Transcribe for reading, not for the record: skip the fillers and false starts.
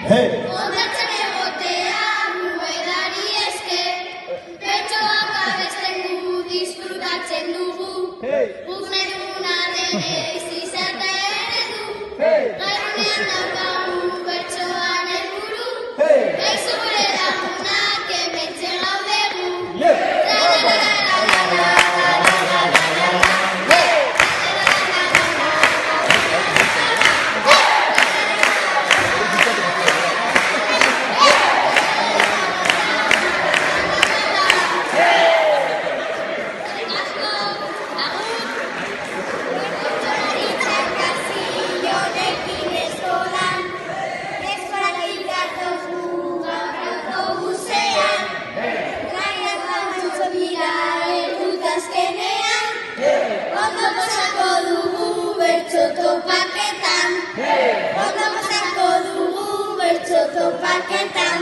Ondatzen egotea edari esker, bertsoak abesten du, disfrutatzen dugu. Guk nahi duguna denez izatea ere du, gairunean daukagu bertsoan helburu, gaizu gure lagunak hementxe gaudegu. Topaketan,